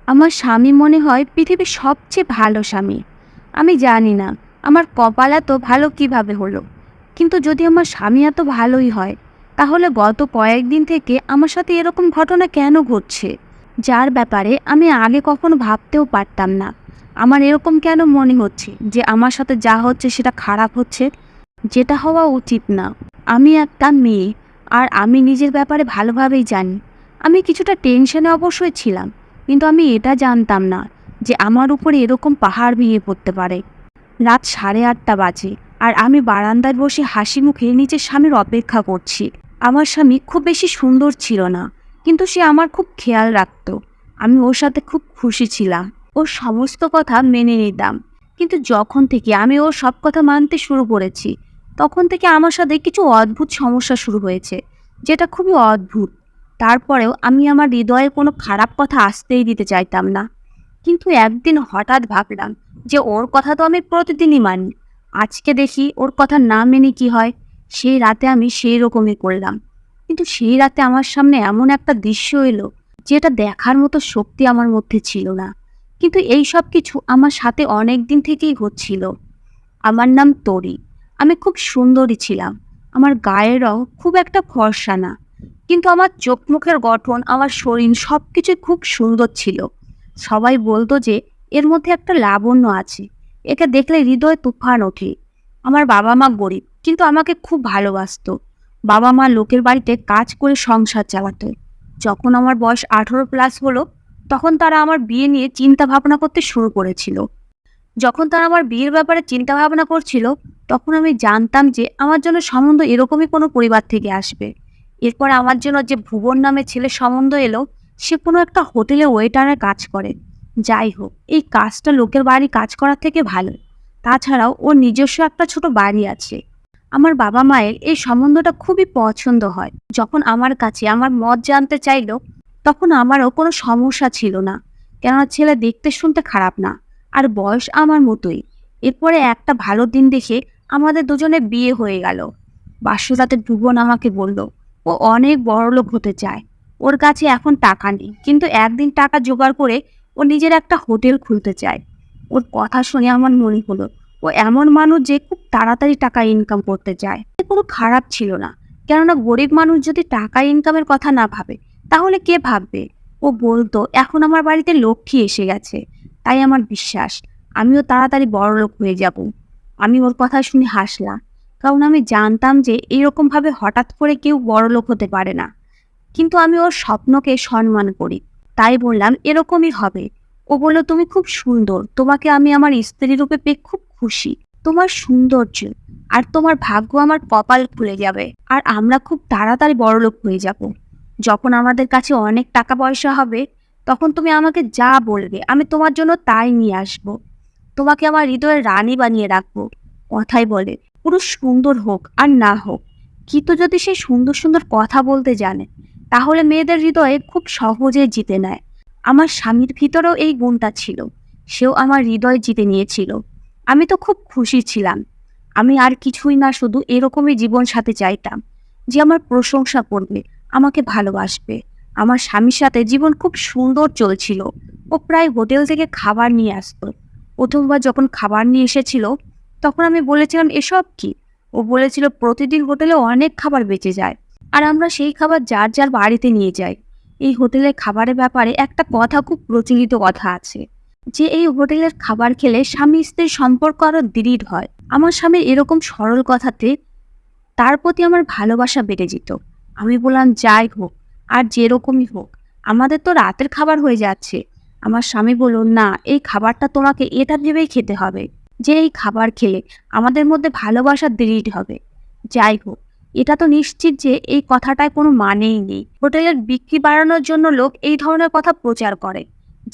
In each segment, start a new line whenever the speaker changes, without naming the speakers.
আমার স্বামী মনে হয় পৃথিবীর সবচেয়ে ভালো স্বামী। আমি জানি না আমার কপাল এত ভালো কিভাবে হলো। কিন্তু যদি আমার স্বামী এত ভালোই হয়, তাহলে গত কয়েকদিন থেকে আমার সাথে এরকম ঘটনা কেন ঘটছে, যার ব্যাপারে আমি আগে কখনো ভাবতেও পারতাম না। আমার এরকম কেন মনে হচ্ছে যে আমার সাথে যা হচ্ছে সেটা খারাপ হচ্ছে, যেটা হওয়া উচিত না। আমি একটা মেয়ে, আর আমি নিজের ব্যাপারে ভালোভাবেই জানি। আমি কিছুটা টেনশনে অবশ্যই ছিলাম, কিন্তু আমি এটা জানতাম না যে আমার উপরে এরকম পাহাড় ভেঙে পড়তে পারে। রাত 8:30 বাজে, আর আমি বারান্দায় বসে হাসি মুখে নিজের স্বামীর অপেক্ষা করছি। আমার স্বামী খুব বেশি সুন্দর ছিল না, কিন্তু সে আমার খুব খেয়াল রাখতো। আমি ওর সাথে খুব খুশি ছিলাম, ওর সমস্ত কথা মেনে নিতাম। কিন্তু যখন থেকে আমি ওর সব কথা মানতে শুরু করেছি, তখন থেকে আমার সাথে কিছু অদ্ভুত সমস্যা শুরু হয়েছে, যেটা খুবই অদ্ভুত। তারপরেও আমি আমার হৃদয়ে কোনো খারাপ কথা আসতেই দিতে চাইতাম না। কিন্তু একদিন হঠাৎ ভাবলাম যে ওর কথা তো আমি প্রতিদিনই মানি, আজকে দেখি ওর কথা না মেনে কি হয়। সেই রাতে আমি সেই রকমই করলাম। কিন্তু সেই রাতে আমার সামনে এমন একটা দৃশ্য এলো, যেটা দেখার মতো শক্তি আমার মধ্যে ছিল না। কিন্তু এই সব কিছু আমার সাথে অনেক দিন থেকেই হচ্ছিল। আমার নাম তরি। আমি খুব সুন্দরী ছিলাম। আমার গায়ের রং খুব একটা ফর্সা না, কিন্তু আমার চোখ মুখের গঠন, আমার শরীর সবকিছু খুব সুন্দর ছিল। সবাই বলতো যে এর মধ্যে একটা লাবণ্য আছে, একে দেখলে হৃদয়ে তুফান ওঠে। আমার বাবা মা গরিব, কিন্তু আমাকে খুব ভালোবাসতো। বাবা মা লোকের বাড়িতে কাজ করে সংসার চালাতো। যখন আমার বয়স 18+ হলো, তখন তারা আমার বিয়ে নিয়ে চিন্তা ভাবনা করতে শুরু করেছিল। যখন তারা আমার বিয়ের ব্যাপারে চিন্তা ভাবনা করছিল, তখন আমি জানতাম যে আমার জন্য সম্বন্ধ এরকমই কোনো পরিবার থেকে আসবে। এরপর আমার জন্য যে ভুবন নামে ছেলে সম্বন্ধ এলো, সে কোনো একটা হোটেলে ওয়েটারের কাজ করে। যাই হোক, এই কাজটা লোকের বাড়ি কাজ করার থেকে ভালো। তাছাড়াও ওর নিজস্ব একটা ছোট বাড়ি আছে। আমার বাবা মায়ের এই সম্বন্ধটা খুবই পছন্দ হয়। যখন আমার কাছে আমার মত জানতে চাইলো, তখন আমারও কোনো সমস্যা ছিল না, কেননা ছেলে দেখতে শুনতে খারাপ না, আর বয়স আমার মতোই। এরপরে একটা ভালো দিন দেখে আমাদের দুজনে বিয়ে হয়ে গেল। বাসুরাতে ভুবন আমাকে বলল ও অনেক বড়লোক হতে চায়। ওর কাছে এখন টাকা নেই, কিন্তু একদিন টাকা জোগাড় করে ও নিজের একটা হোটেল খুলতে চায়। ওর কথা শুনে আমার মনে হলো ও এমন মানুষ যে খুব তাড়াতাড়ি টাকা ইনকাম করতে চায়। এ কোনো খারাপ ছিল না, কেননা গরিব মানুষ যদি টাকা ইনকামের কথা না ভাবে, তাহলে কে ভাববে। ও বলতো এখন আমার বাড়িতে লক্ষ্মী এসে গেছে, তাই আমার বিশ্বাস আমিও তাড়াতাড়ি বড়লোক হয়ে যাব। আমি ওর কথা শুনে হাসলাম, কারণ আমি জানতাম যে এইরকমভাবে হঠাৎ করে কেউ বড়লোক হতে পারে না। কিন্তু আমি ওর স্বপ্নকে সম্মান করি, তাই বললাম এরকমই হবে। ও বলল তুমি খুব সুন্দর, তোমাকে আমি আমার স্ত্রী রূপে পেয়ে খুব খুশি। তোমার সৌন্দর্য আর তোমার ভাগ্য আমার কপাল খুলে যাবে, আর আমরা খুব তাড়াতাড়ি বড়লোক হয়ে যাব। যখন আমাদের কাছে অনেক টাকা পয়সা হবে, তখন তুমি আমাকে যা বলবে আমি তোমার জন্য তাই নিয়ে আসবো। তোমাকে আমার হৃদয়ের রানী বানিয়ে রাখবো। কথাই বলে পুরুষ সুন্দর হোক আর না হোক, কিন্তু যদি সে সুন্দর সুন্দর কথা বলতে জানে, তাহলে মেয়েদের হৃদয়ে খুব সহজে জিতে নেয়। আমার স্বামীর ভিতরেও এই গুণটা ছিল, সেও আমার হৃদয় জিতে নিয়েছিল। আমি তো খুব খুশি ছিলাম। আমি আর কিছুই না, শুধু এরকমই জীবন সাথী চাইতাম, যে আমার প্রশংসা করবে, আমাকে ভালোবাসবে। আমার স্বামীর সাথে জীবন খুব সুন্দর চলছিল। ও প্রায় হোটেল থেকে খাবার নিয়ে আসতো। প্রথমবার যখন খাবার নিয়ে এসেছিল, তখন আমি বলেছিলাম এসব কি। ও বলেছিল প্রতিদিন হোটেলে অনেক খাবার বেঁচে যায়, আর আমরা সেই খাবার যার যার বাড়িতে নিয়ে যাই। এই হোটেলের খাবারের ব্যাপারে একটা কথা খুব প্রচলিত কথা আছে, যে এই হোটেলের খাবার খেলে স্বামী স্ত্রীর সম্পর্ক আরো দৃঢ় হয়। আমার স্বামীর এরকম সরল কথাতে তার প্রতি আমার ভালোবাসা বেড়ে যেত। আমি বললাম যাই হোক, আর যেরকমই হোক, আমাদের তো রাতের খাবার হয়ে যাচ্ছে। আমার স্বামী বলল না, এই খাবারটা তোমাকে এটা ভেবেই খেতে হবে যে এই খাবার খেলে আমাদের মধ্যে ভালোবাসা দৃঢ় হবে। যাই হোক, এটা তো নিশ্চিত যে এই কথাটায় কোনো মানেই নেই। হোটেলের বিক্রি বাড়ানোর জন্য লোক এই ধরনের কথা প্রচার করে।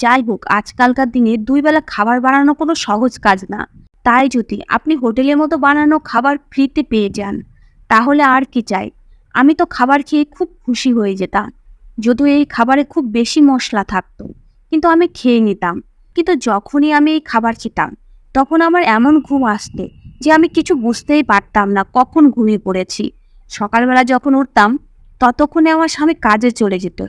যাই হোক, আজকালকার দিনে 2 বেলা খাবার বানানো কোনো সহজ কাজ না। তাই যদি আপনি হোটেলের মতো বানানো খাবার ফ্রিতে পেয়ে যান, তাহলে আর কি চাই। আমি তো খাবার খেয়ে খুব খুশি হয়ে যেতাম, যদিও এই খাবারে খুব বেশি মশলা থাকতো, কিন্তু আমি খেয়ে নিতাম। কিন্তু যখনই আমি এই খাবার খেতাম, তখন আমার এমন ঘুম আসতো যে আমি কিছু বুঝতেই পারতাম না কখন ঘুমিয়ে পড়েছি। সকালবেলা যখন উঠতাম, ততক্ষণে আমার স্বামী কাজে চলে যেত।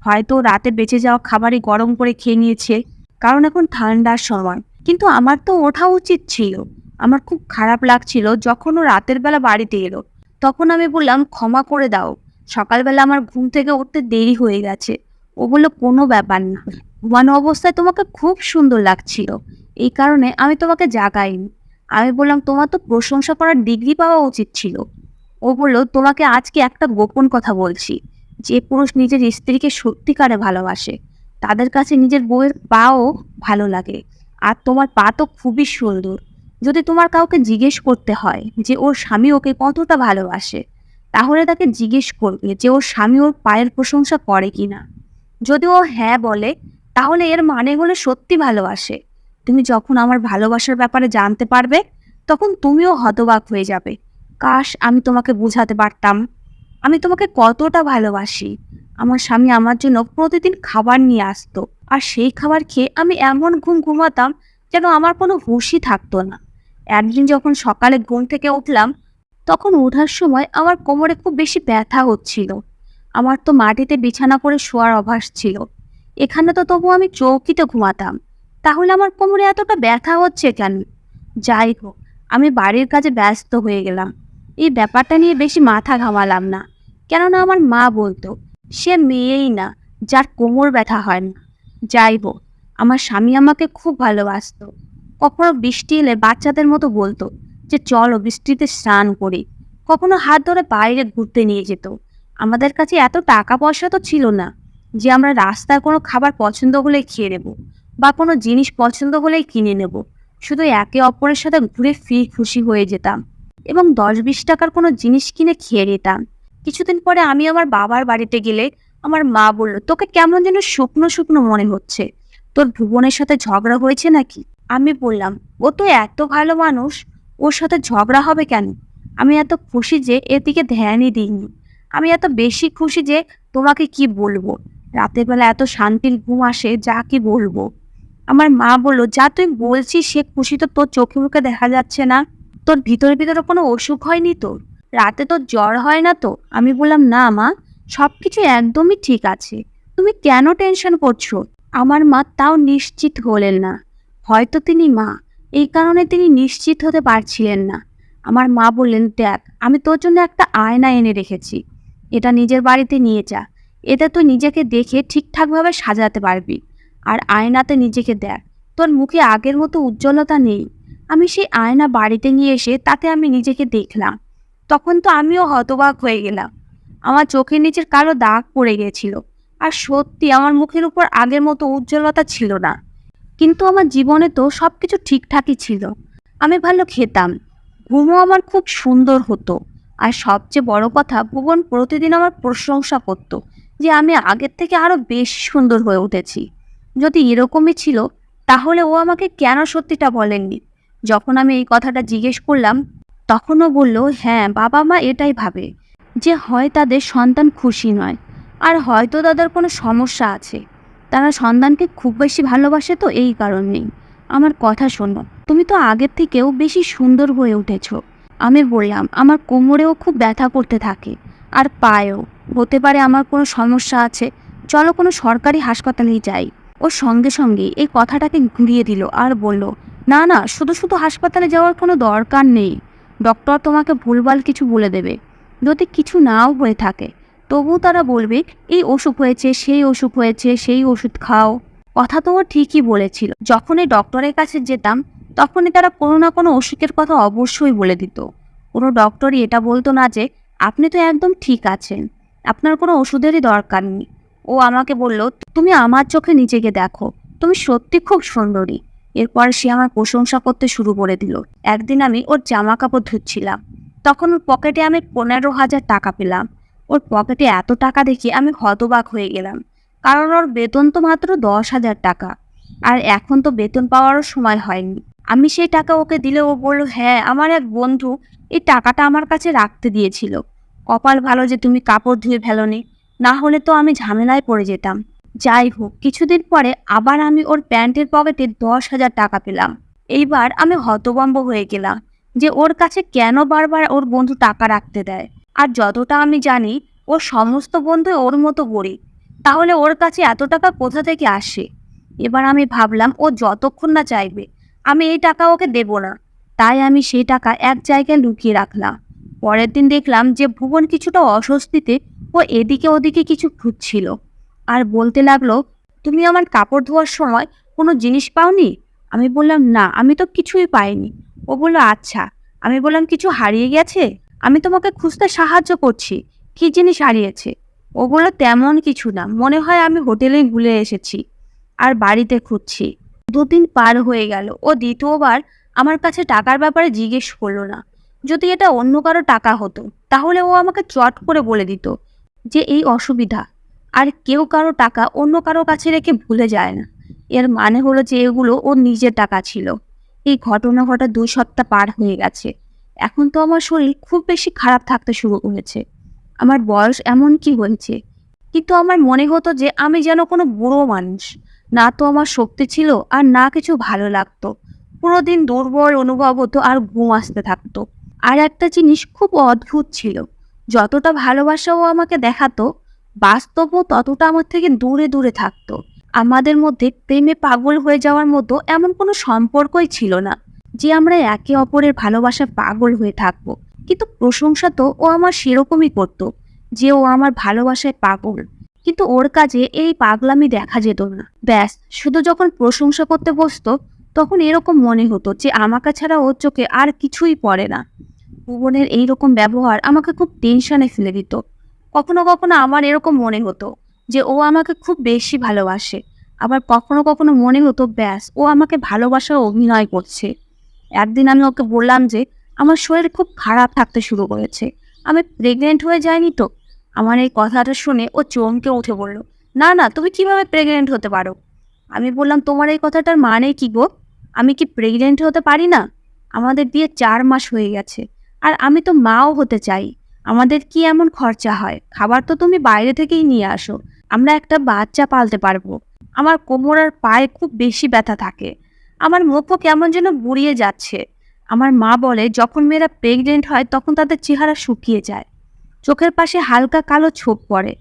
হয়তো রাতে বেঁচে যাওয়া খাবারই গরম করে খেয়ে নিয়েছে, কারণ এখন ঠান্ডার সময়। কিন্তু আমার তো ওঠা উচিত ছিল। আমার খুব খারাপ লাগছিল যখন ও রাতের বেলা বাড়িতে এলো। তখন আমি বললাম, ক্ষমা করে দাও, সকালবেলা আমার ঘুম থেকে উঠতে দেরি হয়ে গেছে। ও বলল, কোনো ব্যাপার না, ঘুমানো অবস্থায় তোমাকে খুব সুন্দর লাগছিল, এই কারণে আমি তোমাকে জাগাইনি। আমি বললাম, তোমার তো প্রশংসা করার ডিগ্রি পাওয়া উচিত ছিল। ও বলল, তোমাকে আজকে একটা গোপন কথা বলছি। যে পুরুষ নিজের স্ত্রীকে সত্যিকারে ভালোবাসে, তাদের কাছে নিজের বউয়ের পাও ভালো লাগে। আর তোমার পা তো খুবই সুন্দর। যদি তোমার কাউকে জিজ্ঞেস করতে হয় যে ওর স্বামী ওকে কতটা ভালোবাসে, তাহলে তাকে জিজ্ঞেস করবে যে ওর স্বামী ওর পায়ের প্রশংসা করে কিনা। যদি ও হ্যাঁ বলে, তাহলে এর মানে হলো সত্যি ভালোবাসে। তুমি যখন আমার ভালোবাসার ব্যাপারে জানতে পারবে, তখন তুমিও হতবাক হয়ে যাবে। কাশ আমি তোমাকে বোঝাতে পারতাম আমি তোমাকে কতটা ভালোবাসি। আমার স্বামী আমার জন্য প্রতিদিন খাবার নিয়ে আসতো, আর সেই খাবার খেয়ে আমি এমন ঘুমাতাম যেন আমার কোনো হুঁশই থাকতো না। একদিন যখন সকালে ঘুম থেকে উঠলাম, তখন ওঠার সময় আমার কোমরে খুব বেশি ব্যথা হচ্ছিল। আমার তো মাটিতে বিছানা করে শোয়ার অভ্যাস ছিল, এখানে তো তবু আমি চৌকিতে ঘুমাতাম। তাহলে আমার কোমরে এতটা ব্যথা হচ্ছে কেন? যাই হোক, আমি বাড়ির কাজে ব্যস্ত হয়ে গেলাম। এই ব্যাপারটা নিয়ে বেশি মাথা ঘামালাম না, কেননা আমার মা বলতো সে মেয়েই না যার কোমর ব্যথা হয় না। যাই হোক, আমার স্বামী আমাকে খুব ভালোবাসতো। কখনো বৃষ্টি এলে বাচ্চাদের মতো বলতো যে চলো বৃষ্টিতে স্নান করি। কখনো হাত ধরে বাইরে ঘুরতে নিয়ে যেত। আমাদের কাছে এত টাকা পয়সা তো ছিল না যে আমরা রাস্তায় কোনো খাবার পছন্দ হলেই খেয়ে নেব, বা কোনো জিনিস পছন্দ হলেই কিনে নেব। শুধু একে অপরের সাথে ঘুরে ফিরে খুশি হয়ে যেতাম এবং 10-20 টাকার কোনো জিনিস কিনে খেয়ে নিতাম। কিছুদিন পরে আমি আমার বাবার বাড়িতে গেলে আমার মা বলল, তোকে কেমন যেন শুকনো শুকনো মনে হচ্ছে, তোর ভুবনের সাথে ঝগড়া হয়েছে নাকি? আমি বললাম, ও তো এত ভালো মানুষ, ওর সাথে ঝগড়া হবে কেন? আমি এত খুশি যে এদিকে ধ্যানই দিইনি। আমি এত বেশি খুশি যে তোমাকে কি বলবো। রাতের বেলা এত শান্তির ঘুম আসে যা কি বলবো। আমার মা বলল, যা তুই বলছিস সে খুশি তো তোর চোখে মুখে দেখা যাচ্ছে না। তোর ভিতরে ভিতরে কোনো অসুখ হয়নি তো? রাতে তোর জ্বর হয় না তো? আমি বললাম, না মা, সবকিছু একদমই ঠিক আছে, তুমি কেন টেনশন করছো? আমার মা তাও নিশ্চিত হলেন না। হয়তো তিনি মা, এই কারণে তিনি নিশ্চিত হতে পারছিলেন না। আমার মা বললেন, দেখ, আমি তোর জন্য একটা আয়না এনে রেখেছি, এটা নিজের বাড়িতে নিয়ে যা। এতে তুই নিজেকে দেখে ঠিকঠাকভাবে সাজাতে পারবি। আর আয়নাতে নিজেকে দেখ, তোর মুখে আগের মতো উজ্জ্বলতা নেই। আমি সেই আয়না বাড়িতে নিয়ে এসে তাতে আমি নিজেকে দেখলাম। তখন তো আমিও হতবাক হয়ে গেলাম। আমার চোখের নিচের কালো দাগ পড়ে গেছিল, আর সত্যি আমার মুখের উপর আগের মতো উজ্জ্বলতা ছিল না। কিন্তু আমার জীবনে তো সবকিছু ঠিকঠাকই ছিল। আমি ভালো খেতাম, ঘুমও আমার খুব সুন্দর হতো। আর সবচেয়ে বড় কথা, ভুবন প্রতিদিন আমার প্রশংসা করত যে আমি আগের থেকে আরো বেশি সুন্দর হয়ে উঠেছি। যদি এরকমই ছিল, তাহলে ও আমাকে কেন সত্যিটা বলেননি? যখন আমি এই কথাটা জিজ্ঞেস করলাম, তখনও বলল, হ্যাঁ, বাবা মা এটাই ভাবে যে হয় তাদের সন্তান খুশি নয়, আর হয়তো তাদের কোনো সমস্যা আছে। তারা সন্তানকে খুব বেশি ভালোবাসে, তো এই কারণেই। আমার কথা শোনো, তুমি তো আগের থেকেও বেশি সুন্দর হয়ে উঠেছো। আমি বললাম, আমার কোমরেও খুব ব্যথা করতে থাকে, আর পায়েও। হতে পারে আমার কোনো সমস্যা আছে, চলো কোনো সরকারি হাসপাতালেই যাই। ও সঙ্গে সঙ্গে এই কথাটাকে ঘুরিয়ে দিল আর বলল, না না, শুধু শুধু হাসপাতালে যাওয়ার কোনো দরকার নেই। ডক্টর তোমাকে ভুলভাল কিছু বলে দেবে। যদি কিছু নাও হয়ে থাকে, তবুও তারা বলবে এই অসুখ হয়েছে, সেই অসুখ হয়েছে, সেই ওষুধ খাও। কথা তো ও ঠিকই বলেছিল। যখনই ডক্টরের কাছে যেতাম, তখনই তারা কোনো না কোনো অসুখের কথা অবশ্যই বলে দিত। কোনো ডক্টরই এটা বলতো না যে আপনি তো একদম ঠিক আছেন, আপনার কোনো ওষুধেরই দরকার নেই। ও আমাকে বলল, তুমি আমার চোখে নিজেকে দেখো, তুমি সত্যি খুব সুন্দরী। এরপর সে আমার প্রশংসা করতে শুরু করে দিল। একদিন আমি ওর জামা কাপড় ধুচ্ছিলাম, তখন ওর পকেটে আমি 15,000 টাকা পেলাম। ওর পকেটে এত টাকা দেখে আমি হতবাক হয়ে গেলাম, কারণ ওর বেতন তো মাত্র 10,000 টাকা। আর এখন তো বেতন পাওয়ারও সময় হয়নি। আমি সেই টাকা ওকে দিলে ও বলল, হ্যাঁ, আমার এক বন্ধু এই টাকাটা আমার কাছে রাখতে দিয়েছিল। কপাল ভালো যে তুমি কাপড় ধুয়ে ফেলোনি, না হলে তো আমি ঝামেলায় পড়ে যেতাম। যাই হোক, কিছুদিন পরে আবার আমি ওর প্যান্টের পকেটে 10,000 টাকা পেলাম। এইবার আমি হতভম্ব হয়ে গেলাম যে ওর কাছে কেন বারবার ওর বন্ধু টাকা রাখতে দেয়। আর যতটা আমি জানি, ওর সমস্ত বন্ধু ওর মতো গরিব। তাহলে ওর কাছে এত টাকা কোথা থেকে আসে? এবার আমি ভাবলাম ও যতক্ষণ না চাইবে আমি এই টাকা ওকে দেব না। তাই আমি সেই টাকা এক জায়গায় লুকিয়ে রাখলাম। পরের দিন দেখলাম যে ভুবন কিছুটা অস্বস্তিতে ও এদিকে ওদিকে কিছু খুঁজছিল আর বলতে লাগলো, তুমি আমার কাপড় ধোয়ার সময় কোনো জিনিস পাওনি? আমি বললাম, না, আমি তো কিছুই পাইনি। ও বলল, আচ্ছা। আমি বললাম, কিছু হারিয়ে গেছে? আমি তোমাকে খুঁজতে সাহায্য করছি, কি জিনিস হারিয়েছে? ও বলল, তেমন কিছু না, মনে হয় আমি হোটেলে ভুলে এসেছি আর বাড়িতে খুঁজছি। 2 দিন পার হয়ে গেল, ও দ্বিতীয়বার আমার কাছে টাকার ব্যাপারে জিজ্ঞেস করলো না। যদি এটা অন্য কারো টাকা হতো তাহলে ও আমাকে চট করে বলে দিত যে এই অসুবিধা। আর কেউ কারো টাকা অন্য কারো কাছে রেখে ভুলে যায় না। এর মানে হলো যে এগুলো ওর নিজের টাকা ছিল। এই ঘটনা ঘটা 2 সপ্তাহ পার হয়ে গেছে। এখন তো আমার শরীর খুব বেশি খারাপ থাকতে শুরু করেছে। আমার বয়স এমন কি হয়েছে, কিন্তু আমার মনে হতো যে আমি যেন কোনো বুড়ো মানুষ। না তো আমার শক্তি ছিল আর না কিছু ভালো লাগতো। পুরো দিন দুর্বল অনুভব হতো আর ঘুম আসতে থাকতো। আর একটা জিনিস খুব অদ্ভুত ছিল, যতটা ভালোবাসা ও আমাকে দেখাতো, বাস্তবও ততটা আমার থেকে দূরে দূরে থাকতো। আমাদের মধ্যে প্রেমে পাগল হয়ে যাওয়ার মতো এমন কোনো সম্পর্কই ছিল না যে আমরা একে অপরের ভালোবাসায় পাগল হয়ে থাকবো। কিন্তু প্রশংসা তো ও আমার সেরকমই করতো, যে ও আমার ভালোবাসায় পাগল। কিন্তু ওর কাজে এই পাগলামি দেখা যেত না। ব্যাস, শুধু যখন প্রশংসা করতে বসতো তখন এরকম মনে হতো যে আমাকে ছাড়া ওর চোখে আর কিছুই পড়ে না। ভুবনের এইরকম ব্যবহার আমাকে খুব টেনশনে ফেলে দিত। কখনো কখনো আমার এরকম মনে হতো যে ও আমাকে খুব বেশি ভালোবাসে। আবার কখনো কখনো মনে হতো ব্যাস, ও আমাকে ভালোবাসার অভিনয় করছে। একদিন আমি ওকে বললাম যে আমার শরীর খুব খারাপ থাকতে শুরু করেছে, আমি প্রেগনেন্ট হয়ে যাইনি তো? আমার এই কথাটা শুনে ও চমকে উঠে বলল, না না, তুমি কিভাবে প্রেগনেন্ট হতে পারো? আমি বললাম, তোমার এই কথাটার মানে কি গো? আমি কি প্রেগনেন্ট হতে পারি না? আমাদের বিয়ে 4 মাস হয়ে গেছে আর আমি তো মাও হতে চাই। আমাদের কি এমন খরচা হয়? খাবার তো তুমি বাইরে থেকেই নিয়ে আসো, আমরা একটা বাচ্চা পালতে পারবো। আমার কোমর আর পায়ে খুব বেশি ব্যথা থাকে, আমার মুখও কেমন যেন বুড়িয়ে যাচ্ছে। আমার মা বলে যখন মেয়েরা প্রেগনেন্ট হয় তখন তাদের চেহারা শুকিয়ে যায়, চোখের পাশে হালকা কালো ছোপ পড়ে।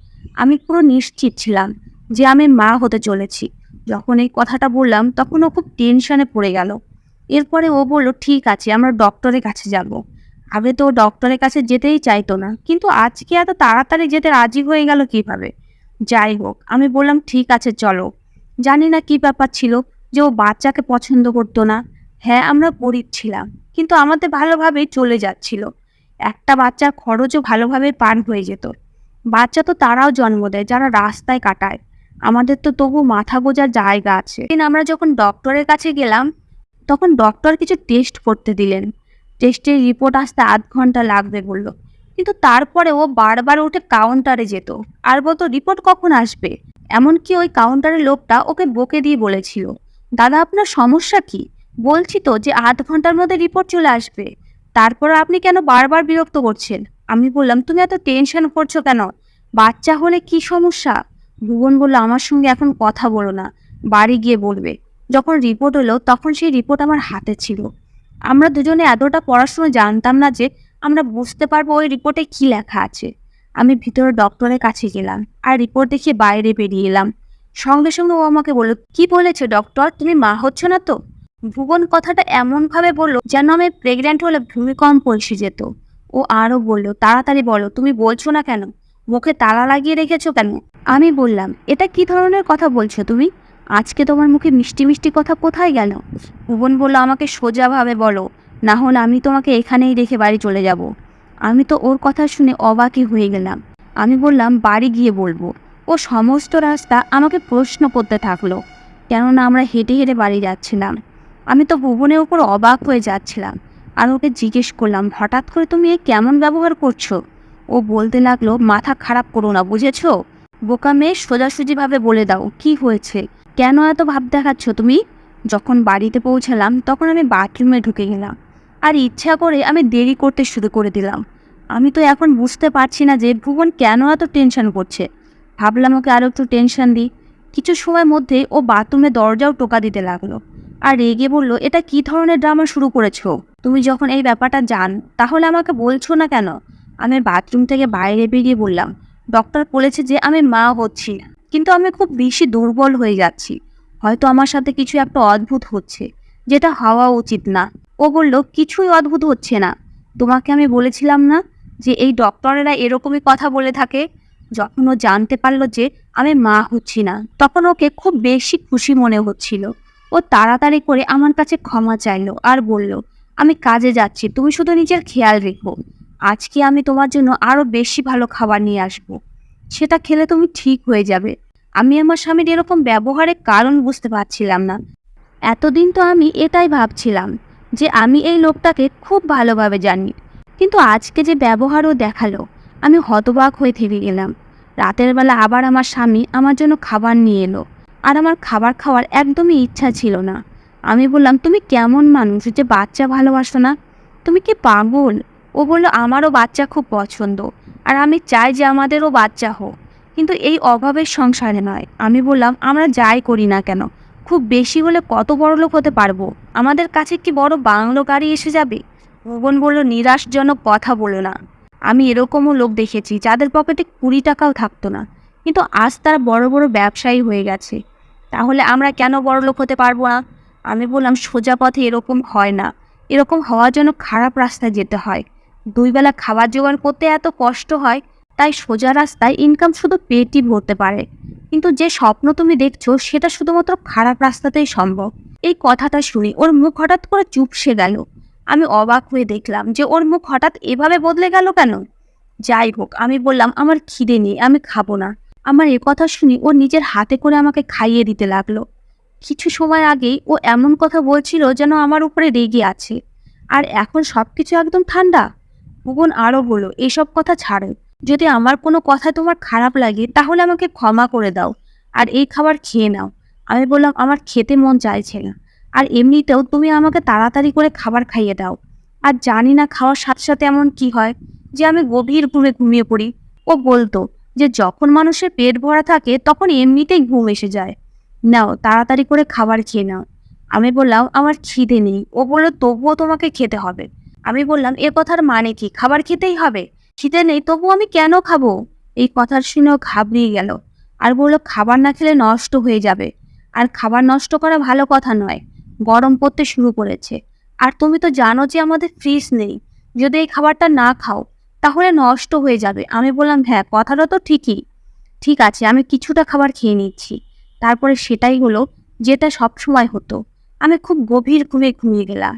আমি পুরো নিশ্চিত ছিলাম যে আমি মা হতে চলেছি। যখন এই কথাটা বললাম তখন ও খুব টেনশনে পড়ে গেল। এরপরে ও বলল, ঠিক আছে, আমরা ডক্টরের কাছে যাব। আগে তো ও ডক্টরের কাছে যেতেই চাইতো না, কিন্তু আজকে এত তাড়াতাড়ি যেতে রাজি হয়ে গেল কিভাবে? যাই হোক, আমি বললাম, ঠিক আছে চলো। জানি না কি ব্যাপার ছিল যে ও বাচ্চাকে পছন্দ করতো না। হ্যাঁ, আমরা গরিব ছিলাম, কিন্তু আমাদের ভালোভাবেই চলে যাচ্ছিল। একটা বাচ্চার খরচও ভালোভাবে পার হয়ে যেত। বাচ্চা তো তারাও জন্ম দেয় যারা রাস্তায় কাটায়, আমাদের তো তবু মাথা গোঁজার জায়গা আছে। আমরা যখন ডক্টরের কাছে গেলাম তখন ডক্টর কিছু টেস্ট করতে দিলেন। টেস্টের রিপোর্ট আসতে 1/2 ঘন্টা লাগবে বলল। কিন্তু তারপরে ও বারবার উঠে কাউন্টারে যেত আর বলতো, রিপোর্ট কখন আসবে? এমনকি ওই কাউন্টারের লোকটা ওকে বকে দিয়ে বলেছিল, দাদা আপনার সমস্যা কি? বলছি তো যে 8 ঘন্টার মধ্যে রিপোর্ট চলে আসবে, তারপর আপনি কেন বারবার বিরক্ত করছেন? আমি বললাম, তুমি এত টেনশন করছো কেন? বাচ্চা হলে কি সমস্যা? ভুবন বলল, আমার সঙ্গে এখন কথা বলো না, বাড়ি গিয়ে বলবে। যখন রিপোর্ট এলো তখন সেই রিপোর্ট আমার হাতে ছিল। আমরা দুজনে এতটা পড়াশোনা জানতাম না যে আমরা বুঝতে পারবো ওই রিপোর্টে কি লেখা আছে। আমি ভিতরে ডক্টরের কাছে গেলাম আর রিপোর্ট দেখে বাইরে বেরিয়ে এলাম। সঙ্গে সঙ্গে ও আমাকে বলল, কি বলেছে ডক্টর, তুমি মা হচ্ছ না তো? ভুবন কথাটা এমনভাবে বলল যেন আমি প্রেগনেন্ট হলে ভূমিকম্প এসে যেত। ও আরও বলল, তাড়াতাড়ি বলো, তুমি বলছো না কেন? মুখে তালা লাগিয়ে রেখেছো কেন? আমি বললাম, এটা কি ধরনের কথা বলছো তুমি? আজকে তোমার মুখে মিষ্টি মিষ্টি কথা কোথায় গেল? ভুবন বলল, আমাকে সোজাভাবে বলো, না হলে আমি তোমাকে এখানেই রেখে বাড়ি চলে যাব। আমি তো ওর কথা শুনে অবাকই হয়ে গেলাম। আমি বললাম, বাড়ি গিয়ে বলবো। ও সমস্ত রাস্তা আমাকে প্রশ্ন করতে থাকলো, কেননা আমরা হেঁটে হেঁটে বাড়ি যাচ্ছিলাম। আমি তো ভুবনের উপর অবাক হয়ে যাচ্ছিলাম আর ওকে জিজ্ঞেস করলাম, হঠাৎ করে তুমি এ কেমন ব্যবহার করছো? ও বলতে লাগলো, মাথা খারাপ করো না, বুঝেছো? বোকা মেয়ে, সোজাসুজিভাবে বলে দাও কি হয়েছে, কেন এত ভাব দেখাচ্ছ তুমি? যখন বাড়িতে পৌঁছালাম তখন আমি বাথরুমে ঢুকে গেলাম আর ইচ্ছা করে আমি দেরি করতে শুরু করে দিলাম। আমি তো এখন বুঝতে পারছি না যে ভুবন কেন এত টেনশন করছে। ভাবলাম ওকে আরও একটু টেনশন দিই। কিছু সময়ের মধ্যেই ও বাথরুমে দরজাও টোকা দিতে লাগলো আর রেগে বলল, এটা কি ধরনের ড্রামা শুরু করেছো? তুমি যখন এই ব্যাপারটা জান তাহলে আমাকে বলছো না কেন? আমি বাথরুম থেকে বাইরে বেরিয়ে বললাম, ডক্টর বলেছে যে আমি মা হচ্ছি না, কিন্তু আমি খুব বেশি দুর্বল হয়ে যাচ্ছি। হয়তো আমার সাথে কিছু একটা অদ্ভুত হচ্ছে, যেটা হওয়া উচিত না। ও বলল, কিছুই অদ্ভুত হচ্ছে না। তোমাকে আমি বলেছিলাম না যে এই ডক্টরেরা এরকমই কথা বলে থাকে। যখন ও জানতে পারলো যে আমি মা হচ্ছি না, তখন ওকে খুব বেশি খুশি মনে হচ্ছিল। ও তাড়াতাড়ি করে আমার কাছে ক্ষমা চাইলো আর বলল, আমি কাজে যাচ্ছি, তুমি শুধু নিজের খেয়াল রেখো। আজকে আমি তোমার জন্য আরো বেশি ভালো খাবার নিয়ে আসবো, সেটা খেলে তুমি ঠিক হয়ে যাবে। আমি আমার স্বামীর এরকম ব্যবহারের কারণ বুঝতে পারছিলাম না। এতদিন তো আমি এটাই ভাবছিলাম যে আমি এই লোকটাকে খুব ভালোভাবে জানি, কিন্তু আজকে যে ব্যবহারও দেখালো, আমি হতবাক হয়ে থেমে গেলাম। রাতের বেলা আবার আমার স্বামী আমার জন্য খাবার নিয়ে এলো, আর আমার খাবার খাওয়ার একদমই ইচ্ছা ছিল না। আমি বললাম, তুমি কেমন মানুষ যে বাচ্চা ভালোবাসো না? তুমি কি পাগল? ও বলল, আমারও বাচ্চা খুব পছন্দ, আর আমি চাই যে আমাদেরও বাচ্চা হোক, কিন্তু এই অভাবের সংসারে নয়। আমি বললাম, আমরা যাই করি না কেন, খুব বেশি হলে কত বড় লোক হতে পারবো? আমাদের কাছে কি বড় বাংলো গাড়ি এসে যাবে? ভুবন বলল, নিরাশজনক কথা বলো না। আমি এরকমও লোক দেখেছি যাদের পকেটে 20 টাকাও থাকতো না, কিন্তু আজ তারা বড় বড় ব্যবসায়ী হয়ে গেছে। তাহলে আমরা কেন বড় লোক হতে পারবো না? আমি বললাম, সোজা পথে এরকম হয় না। এরকম হওয়ার জন্য খারাপ রাস্তায় যেতে হয়। 2 বেলা খাবার জোগাড় করতে এত কষ্ট হয়, তাই সোজা রাস্তায় ইনকাম শুধু পেটই ভরতে পারে। কিন্তু যে স্বপ্ন তুমি দেখছো, সেটা শুধুমাত্র খারাপ রাস্তাতেই সম্ভব। এই কথাটা শুনি ওর মুখ হঠাৎ করে চুপসে গেল। আমি অবাক হয়ে দেখলাম যে ওর মুখ হঠাৎ এভাবে বদলে গেল কেন। যাই হোক, আমি বললাম, আমার খিদে নেই, আমি খাবো না। আমার এ কথা শুনি ও নিজের হাতে করে আমাকে খাইয়ে দিতে লাগলো। কিছু সময় আগেই ও এমন কথা বলছিল যেন আমার উপরে রেগে আছে, আর এখন সবকিছু একদম ঠান্ডা। ভুবন আরও বলল, এসব কথা ছাড়ো। যদি আমার কোনো কথা তোমার খারাপ লাগে, তাহলে আমাকে ক্ষমা করে দাও আর এই খাবার খেয়ে নাও। আমি বললাম, আমার খেতে মন চাইছে না, আর এমনিতেও তুমি আমাকে তাড়াতাড়ি করে খাবার খাইয়ে দাও। আর জানি না খাওয়ার সাথে সাথে এমন কি হয় যে আমি গভীর ঘুমে ঘুমিয়ে পড়ি। ও বলতো যে যখন মানুষের পেট ভরা থাকে তখন এমনিতেই ঘুম এসে যায়। নাও, তাড়াতাড়ি করে খাবার খেয়ে নাও। আমি বললাম, আমার খিদে নেই। ও বলল, তবুও তোমাকে খেতে হবে। আমি বললাম, এ কথার মানে কি? খাবার খেতেই হবে? খিদে নেই তবু আমি কেন খাবো? এই কথা শুনেও ঘাবড়িয়ে গেল আর বলল, খাবার না খেলে নষ্ট হয়ে যাবে, আর খাবার নষ্ট করা ভালো কথা নয়। গরম পড়তে শুরু করেছে, আর তুমি তো জানো যে আমাদের ফ্রিজ নেই। যদি এই খাবারটা না খাও তাহলে নষ্ট হয়ে যাবে। আমি বললাম, হ্যাঁ, কথাটা তো ঠিকই। ঠিক আছে, আমি কিছুটা খাবার খেয়ে নিচ্ছি। তারপরে সেটাই হলো যেটা সব সময় হতো। আমি খুব গভীর ঘুমে ঘুমিয়ে গেলাম।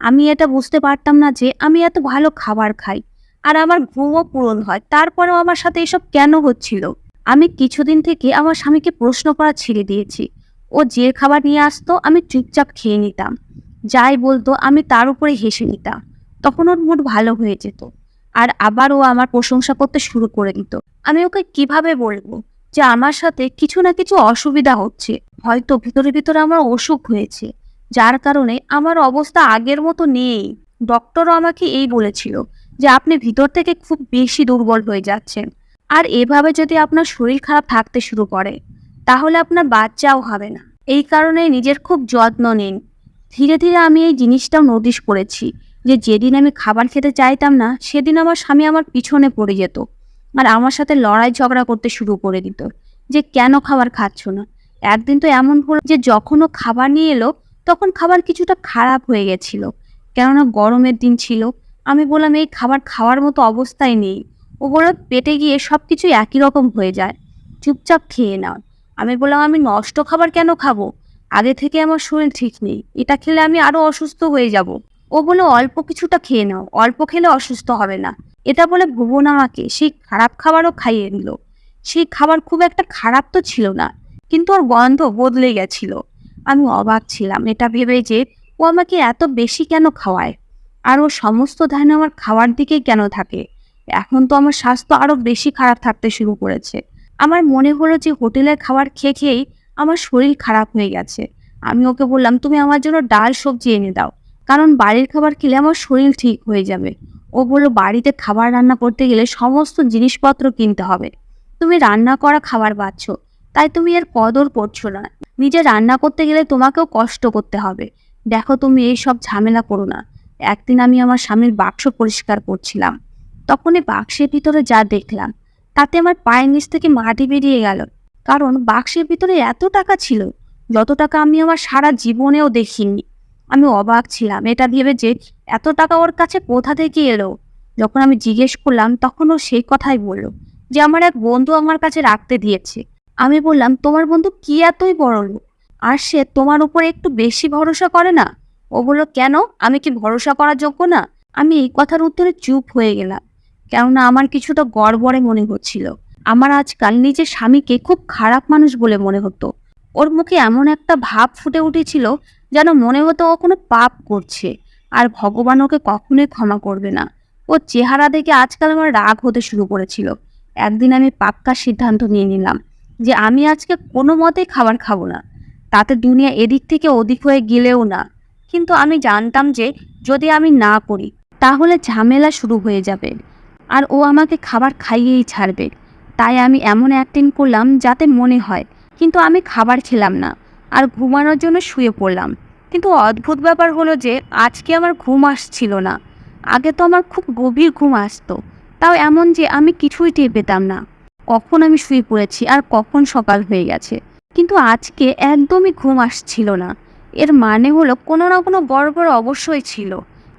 আমি এটা বুঝতে পারতাম না যে আমি এত ভালো খাবার খাই আর আমার ঘুমও পূরণ হয়, তারপরেও আমার সাথে এসব কেন হচ্ছিল। আমি কিছুদিন থেকে আমার স্বামীকে প্রশ্ন করা ছেড়ে দিয়েছি। ও যে খাবার নিয়ে আসতো আমি চুপচাপ খেয়ে নিতাম। যাই বলতো আমি তার উপরে হেসে নিতাম। তখন ওর মুড ভালো হয়ে যেত, আর আবার ও আমার প্রশংসা করতে শুরু করে দিত। আমি ওকে কিভাবে বলবো যে আমার সাথে কিছু না কিছু অসুবিধা হচ্ছে? হয়তো ভিতরে ভিতরে আমার অসুখ হয়েছে, যার কারণে আমার অবস্থা আগের মতো নেই। ডক্টরও আমাকে এই বলেছিল যে আপনি ভিতর থেকে খুব বেশি দুর্বল হয়ে যাচ্ছেন, আর এভাবে যদি আপনার শরীর খারাপ থাকতে শুরু করে তাহলে আপনার বাচ্চাও হবে না। এই কারণে নিজের খুব যত্ন নিন। ধীরে ধীরে আমি এই জিনিসটাও নোটিশ করেছি যে যেদিন আমি খাবার খেতে চাইতাম না, সেদিন আমার স্বামী আমার পিছনে পড়ে যেত আর আমার সাথে লড়াই ঝগড়া করতে শুরু করে দিত যে কেন খাবার খাচ্ছ না। একদিন তো এমন হলো যে যখন ও খাবার নিয়ে এলো, তখন খাবার কিছুটা খারাপ হয়ে গেছিল, কেননা গরমের দিন ছিল। আমি বললাম, এই খাবার খাওয়ার মতো অবস্থায় নেই। ও বলল, পেটে গিয়ে সবকিছু একই রকম হয়ে যায়, চুপচাপ খেয়ে নাও। আমি বললাম, আমি নষ্ট খাবার কেন খাবো? আগে থেকে আমার শরীর ঠিক নেই, এটা খেলে আমি আরো অসুস্থ হয়ে যাব। ও বলল, অল্প কিছুটা খেয়ে নাও, অল্প খেলে অসুস্থ হবে না। এটা বলে ভুবন আমাকে সেই খারাপ খাবারও খাইয়ে দিল। সেই খাবার খুব একটা খারাপ তো ছিল না, কিন্তু ওর গন্ধ বদলে গেছিল। আমি অবাক ছিলাম এটা ভেবে যে ও আমাকে এত বেশি কেন খাওয়ায়, আর ওর সমস্ত ধ্যান আমার খাওয়ার দিকেই কেন থাকে। এখন তো আমার স্বাস্থ্য আরো বেশি খারাপ থাকতে শুরু করেছে। আমার মনে হলো যে হোটেলের খাবার খেয়ে খেয়েই আমার শরীর খারাপ হয়ে গেছে। আমি ওকে বললাম, তুমি আমার জন্য ডাল সবজি এনে দাও, কারণ বাড়ির খাবার খেলে আমার শরীর ঠিক হয়ে যাবে। ও বলল, বাড়িতে খাবার রান্না করতে গেলে সমস্ত জিনিসপত্র কিনতে হবে। তুমি রান্না করা খাবার পাচ্ছ, তাই তুমি এর কদর করছো না। নিজে রান্না করতে গেলে তোমাকেও কষ্ট করতে হবে। দেখো, তুমি এই সব ঝামেলা করো না। একদিন আমি আমার স্বামীর বাক্স পরিষ্কার করছিলাম, তখন এই বাক্সের ভিতরে যা দেখলাম তাতে আমার পায়ের নিচ থেকে মাটি বেরিয়ে গেল। কারণ বাক্সের ভিতরে এত টাকা ছিল, যত টাকা আমি আমার সারা জীবনেও দেখিনি। আমি অবাক ছিলাম এটা ভেবে যে এত টাকা ওর কাছে কোথা থেকে এলো। যখন আমি জিজ্ঞেস করলাম তখন ও সেই কথাই বলল যে আমার এক বন্ধু আমার কাছে রাখতে দিয়েছে। আমি বললাম, তোমার বন্ধু কি এতই বড় লোক আর সে তোমার উপরে একটু বেশি ভরসা করে না? ও বলল, কেন, আমি কি ভরসা করার যোগ্য না? আমি এই কথার উত্তরে চুপ হয়ে গেলাম, কেননা আমার কিছুটা গড়বড়ে মনে হচ্ছিল। আমার আজকাল নিজের স্বামীকে খুব খারাপ মানুষ বলে মনে হতো। ওর মুখে এমন একটা ভাব ফুটে উঠেছিল যেন মনে হতো ও কোনো পাপ করছে আর ভগবান ওকে কখনোই ক্ষমা করবে না। ওর চেহারা দেখে আজকাল আমার রাগ হতে শুরু করেছিল। একদিন আমি পাক্কা সিদ্ধান্ত নিয়ে নিলাম যে আমি আজকে কোনো মতেই খাবার খাবো না, তাতে দুনিয়া এদিক থেকে ওদিক হয়ে গেলেও না। কিন্তু আমি জানতাম যে যদি আমি না করি তাহলে ঝামেলা শুরু হয়ে যাবে আর ও আমাকে খাবার খাইয়েই ছাড়বে। তাই আমি এমন অ্যাক্টিং করলাম যাতে মনে হয়, কিন্তু আমি খাবার খেলাম না আর ঘুমানোর জন্য শুয়ে পড়লাম। কিন্তু অদ্ভুত ব্যাপার হলো যে আজকে আমার ঘুম আসছিল না। আগে তো আমার খুব গভীর ঘুম আসতো, তাও এমন যে আমি কিছুই টের পেতাম না কখন আমি শুয়ে পড়েছি আর কখন সকাল হয়ে গেছে। কিন্তু আজকে একদমই ঘুম আসছিল না। এর মানে হলো কোনো না কোনো গড়বড় অবশ্যই ছিল,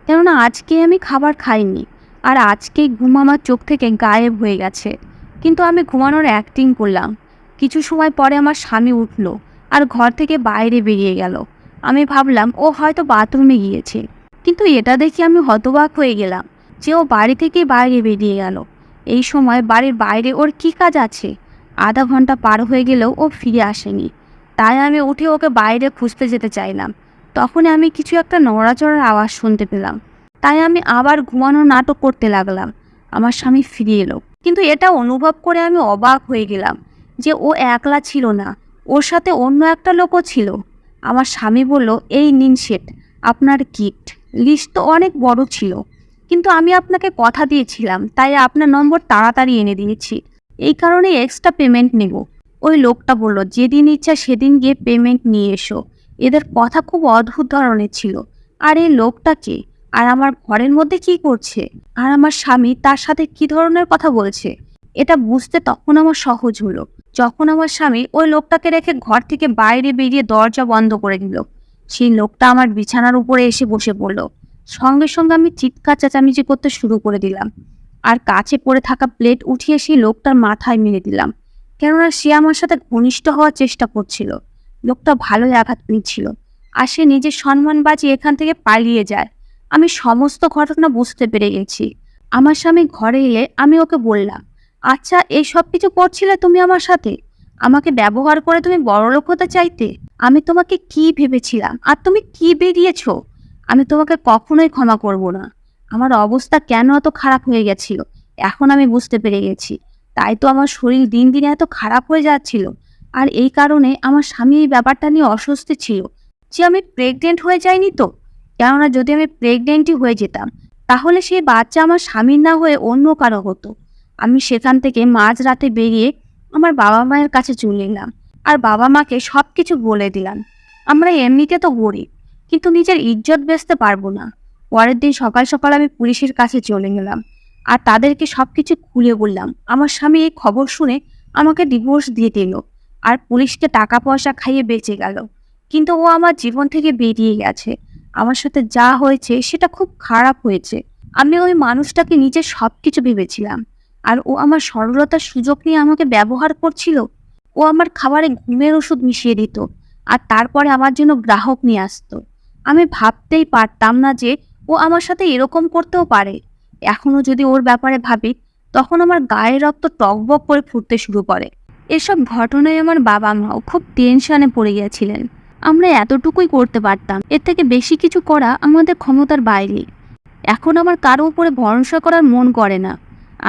কেননা আজকে আমি খাবার খাইনি আর আজকেই ঘুম আমার চোখ থেকে গায়েব হয়ে গেছে। কিন্তু আমি ঘুমানোর অ্যাক্টিং করলাম। কিছু সময় পরে আমার স্বামী উঠলো আর ঘর থেকে বাইরে বেরিয়ে গেল। আমি ভাবলাম ও হয়তো বাথরুমে গিয়েছে, কিন্তু এটা দেখে আমি হতবাক হয়ে গেলাম যে ও বাড়ি থেকে বাইরে বেরিয়ে গেল। এই সময় বাড়ির বাইরে ওর কি কাজ আছে? আধা ঘন্টা পার হয়ে গেলেও ও ফিরে আসেনি। তাই আমি উঠে ওকে বাইরে খুঁজতে যেতে চাইলাম। তখনই আমি কিছু একটা নড়াচড়ার আওয়াজ শুনতে পেলাম। তাই আমি আবার ঘুমানোর নাটক করতে লাগলাম। আমার স্বামী ফিরে এলো, কিন্তু এটা অনুভব করে আমি অবাক হয়ে গেলাম যে ও একলা ছিল না, ওর সাথে অন্য একটা লোকও ছিল। আমার স্বামী বলল, এই নিন শেঠ, আপনার গিফট। লিস্ট তো অনেক বড় ছিল, কিন্তু আমি আপনাকে কথা দিয়েছিলাম তাই আপনার নম্বর তাড়াতাড়ি এনে দিয়েছি, এই কারণে এক্সট্রা পেমেন্ট নেব। ওই লোকটা বলল, যেদিন ইচ্ছা সেদিন গিয়ে পেমেন্ট নিয়ে এসো। এদের কথা খুব অদ্ভুত ধরনের ছিল। আর এই লোকটা কে? আর আমার ঘরের মধ্যে কি করছে? আর আমার স্বামী তার সাথে কি ধরনের কথা বলছে? এটা বুঝতে তখন আমার সহজ হলো যখন আমার স্বামী ওই লোকটাকে রেখে ঘর থেকে বাইরে বেরিয়ে দরজা বন্ধ করে দিল। সেই লোকটা আমার বিছানার উপরে এসে বসে পড়ল। সঙ্গে সঙ্গে আমি চিৎকার চেঁচামেচি করতে শুরু করে দিলাম আর কাছে পড়ে থাকা প্লেট উঠিয়ে সেই লোকটার মাথায় মেরে দিলাম, কেননা সে আমার সাথে ঘনিষ্ঠ হওয়ার চেষ্টা করছিল। লোকটা ভালোই আঘাত পেয়েছিল আর সে নিজের সম্মান বাঁচিয়ে এখান থেকে পালিয়ে যায়। আমি সমস্ত ঘটনা বুঝতে পেরে গেছি। আমার স্বামী ঘরে এলে আমি ওকে বললাম, আচ্ছা, এই সব কিছু করছিলে তুমি আমার সাথে? আমাকে ব্যবহার করে তুমি বড়লোক হতে চাইতে? আমি তোমাকে কি ভেবেছিলাম আর তুমি কি বেরিয়েছো? আমি তোমাকে কখনোই ক্ষমা করব না। আমার অবস্থা কেন এত খারাপ হয়ে গেছিল এখন আমি বুঝতে পেরে গেছি। তাই তো আমার শরীর দিন দিন এত খারাপ হয়ে যাচ্ছিল। আর এই কারণে আমার স্বামী এই ব্যাপারটা নিয়ে অস্বস্তি ছিল যে আমি প্রেগনেন্ট হয়ে যাইনি তো। কেননা যদি আমি প্রেগনেন্টই হয়ে যেতাম তাহলে সেই বাচ্চা আমার স্বামীর না হয়ে অন্য কারো হতো। আমি সেখান থেকে মাঝরাতে বেরিয়ে আমার বাবা মায়ের কাছে চলে এলাম আর বাবা মাকে সব কিছু বলে দিলাম। আমরা এমনিতে তো গরিব, কিন্তু নিজের ইজ্জত বেচতে পারবো না। পরের দিন সকাল সকাল আমি পুলিশের কাছে চলে গেলাম আর তাদেরকে সবকিছু খুলে বললাম। আমার স্বামী এই খবর শুনে আমাকে ডিভোর্স দিয়ে দিল আর পুলিশকে টাকা পয়সা খাইয়ে বেঁচে গেল। কিন্তু ও আমার জীবন থেকে বেরিয়ে গেছে। আমার সাথে যা হয়েছে সেটা খুব খারাপ হয়েছে। আমি ওই মানুষটাকে নিজের সবকিছু ভেবেছিলাম আর ও আমার সরলতার সুযোগ নিয়ে আমাকে ব্যবহার করছিল। ও আমার খাবারে ঘুমের ওষুধ মিশিয়ে দিত আর তারপরে আমার জন্য গ্রাহক নিয়ে আসতো। আমি ভাবতেই পারতাম না যে ও আমার সাথে এরকম করতেও পারে। এখনো যদি ওর ব্যাপারে ভাবি তখন আমার গায়ের রক্ত টকবক করে ফুটতে শুরু করে। এসব ঘটনায় আমার বাবা মাও খুব টেনশনে পড়ে গিয়েছিলেন। আমরা এতটুকুই করতে পারতাম, এর থেকে বেশি কিছু করা আমাদের ক্ষমতার বাইরে। এখন আমার কারো উপরে ভরসা করার মন করে না।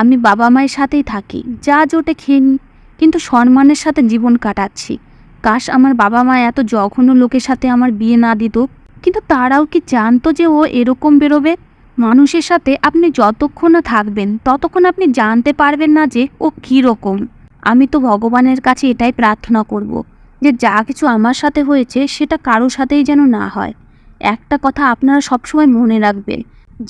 আমি বাবা মায়ের সাথেই থাকি, যা জোটে খেয়ে নিই, কিন্তু সম্মানের সাথে জীবন কাটাচ্ছি। কাশ আমার বাবা মা এত জঘন্য লোকের সাথে আমার বিয়ে না দিত। কিন্তু তারাও কি জানতো যে ও এরকম বেরোবে? মানুষের সাথে আপনি যতক্ষণ না থাকবেন ততক্ষণ আপনি জানতে পারবেন না যে ও কী রকম। আমি তো ভগবানের কাছে এটাই প্রার্থনা করব যে যা কিছু আমার সাথে হয়েছে সেটা কারোর সাথেই যেন না হয়। একটা কথা আপনারা সবসময় মনে রাখবেন,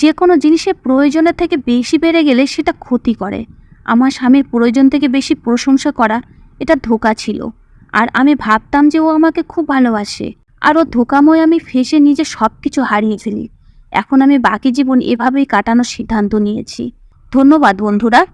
যে কোনো জিনিসের প্রয়োজনের থেকে বেশি বেড়ে গেলে সেটা ক্ষতি করে। আমার স্বামীর প্রয়োজন থেকে বেশি প্রশংসা করা এটা ধোঁকা ছিল। আর আমি ভাবতাম যে ও আমাকে খুব ভালোবাসে, আর ও ধোঁকাময় আমি ফেঁসে নিজে সব কিছু হারিয়ে ফেলি। এখন আমি বাকি জীবন এভাবেই কাটানোর সিদ্ধান্ত নিয়েছি। ধন্যবাদ বন্ধুরা।